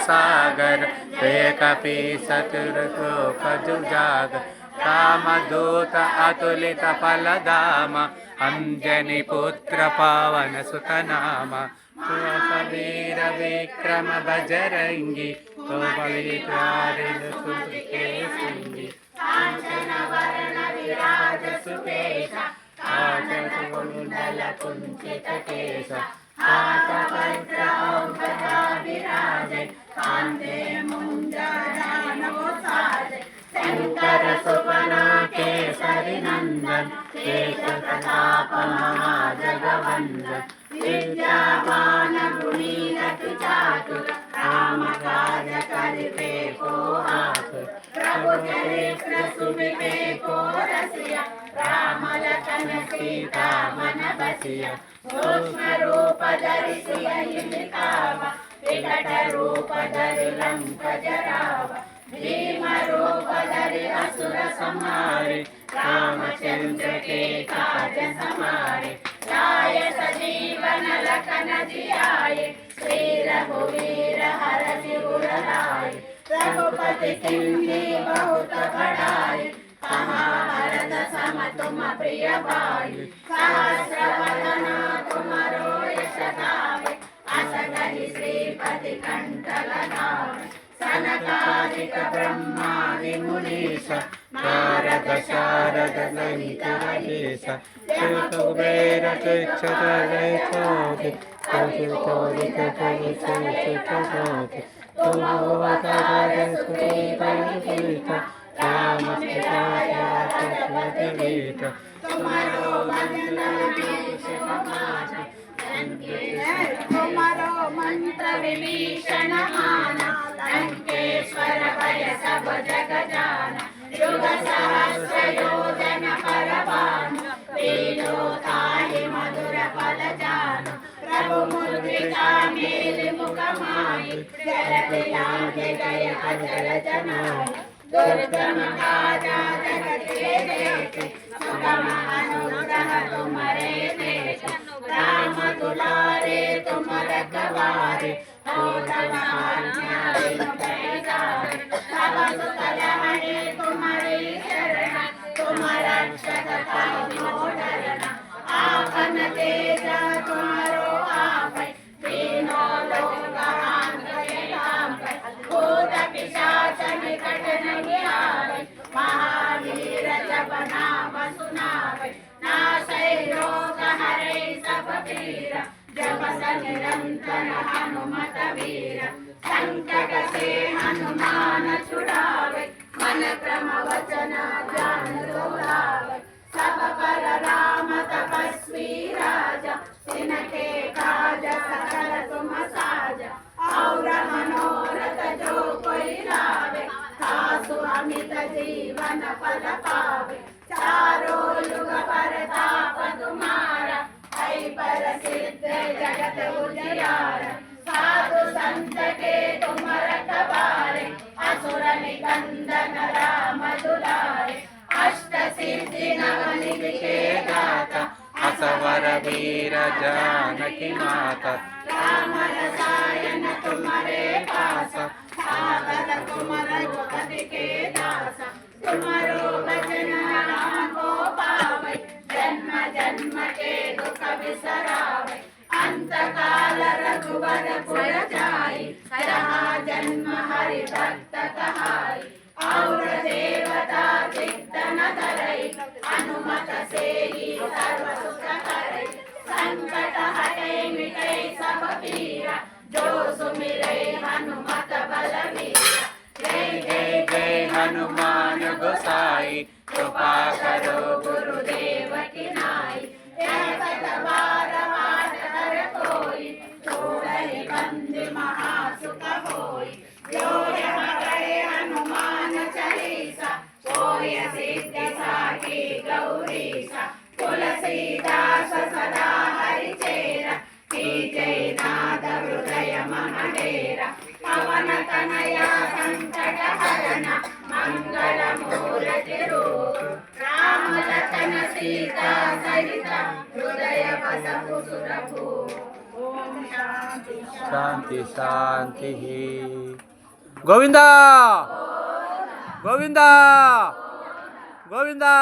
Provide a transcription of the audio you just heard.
सागर जय कपि सतुरलोकजुजाग रामदूत अतुलित फलधाम अंजनी पुत्र पवन सुत नाम वीर विक्रम बजरंगी सिंगी कांचन वरण विराज सुकेश कांचन कुंचित केश हाथ पत्र विराजे कांते मुंजनानोसाजे शंकर सुपन केसरी नंदन केश प्रताप महाजगवंदन विद्यावान गुणी अति चातुर राम काज करिबे को आतुर प्रभु चरित्र सुनिबे को रसिया राम लखन सीता मन बसिया सूक्ष्म रूप धरि सियहि दिखावा विकट रूप धरि लंक जरावा भीम रूप धरि असुर संहारे रामचंद्र के काज समारे लाए सजीवन लखन जियाए श्री रघुवीर हरषि उर लाए रघुपति किन्हीं बहुत बड़ाई कहाँ भरत सम तुम प्रिय भाई सहस्र वदन तुमरो यश गावे अस कहि श्रीपति कंठ लगावे सनकादिक ब्रह्मादि मुनीश नारद शारद सहित अहीश कुबेर चिक्षतलय चोदि चोदित जगि संचित जोति तुम अवतार सुते परिहित राम सीता सहित तुम्हारो भजन तुम्हारो मंत्र विभीषण माना लंकेश्वर भय सब जग जाना युग सहस्र योजन परवान तेजोताहि मधुर फल जान प्रभु मुद्रिका मेल मुख माहि जलति लागे गय अचल जनाय दुर्गम राजा जगत के देते सुगम अनुग्रह तुम्हारे देश राम दुलारे तुम रखवारे सब सुख लहरे तुम्हारे शरण तुम रक्षक पाओ डरना आपन तेज तुम्हारो आपै तीनों लोक हांगते कांपै भूत पिशाच निकट नहीं आवे महावीर जब नाम सुनावे नासै रोग हरै सब पीरा जपत निरंतर हनुमत वीर संकट से हनुमान छुड़ावे मन क्रम वचन ध्यान दोहरावे सब पर राम तपस्वी राजा तिनके काज सकल तुम साजा और मनोरथ जो कोई लावे तासु अमित जीवन फल पावे चारों युग परताप तुम्हारा है प्रसिद्ध जगत उजियारा साधु संत के तुम रखवारे असुर निकंदन राम दुलारे अष्ट सिद्धि नवनिधि के दाता असवर वीर जानकी माता राम रसायन तुम्हारे पासा सागर तुम रघुपति के दासा तुम्हारो भजन राम को पावे जन्म जन्म के दुख बिसरावे अंत काल रघुवर पुर जाई जहाँ जन्म हरि भक्त कहाई और देवता चित्तन धरई अनुमत से ही सर्व सुख करई संकट हटे मिटे सब पीरा जो सुमिरे हनुमत बलवीरा जय जय जय हनुमान गोसाई कृपा करो गुरुदेव की नाई बार बार कर कोई छोड़हि बंदी महासुख होई जो यह करे हनुमान चालीसा सोय सिद्धि साखी गौरीसा तुलसीदास सदा हरि चेरा कीजय नाद हृदय मम डेरा पवन तनया संकट हरना मंगल मूर्ति रूप राम लखन सीता सहित हृदय बसहु सुरभूप। శాంతి శాంతి. గోవిందా గోవిందా గోవిందా.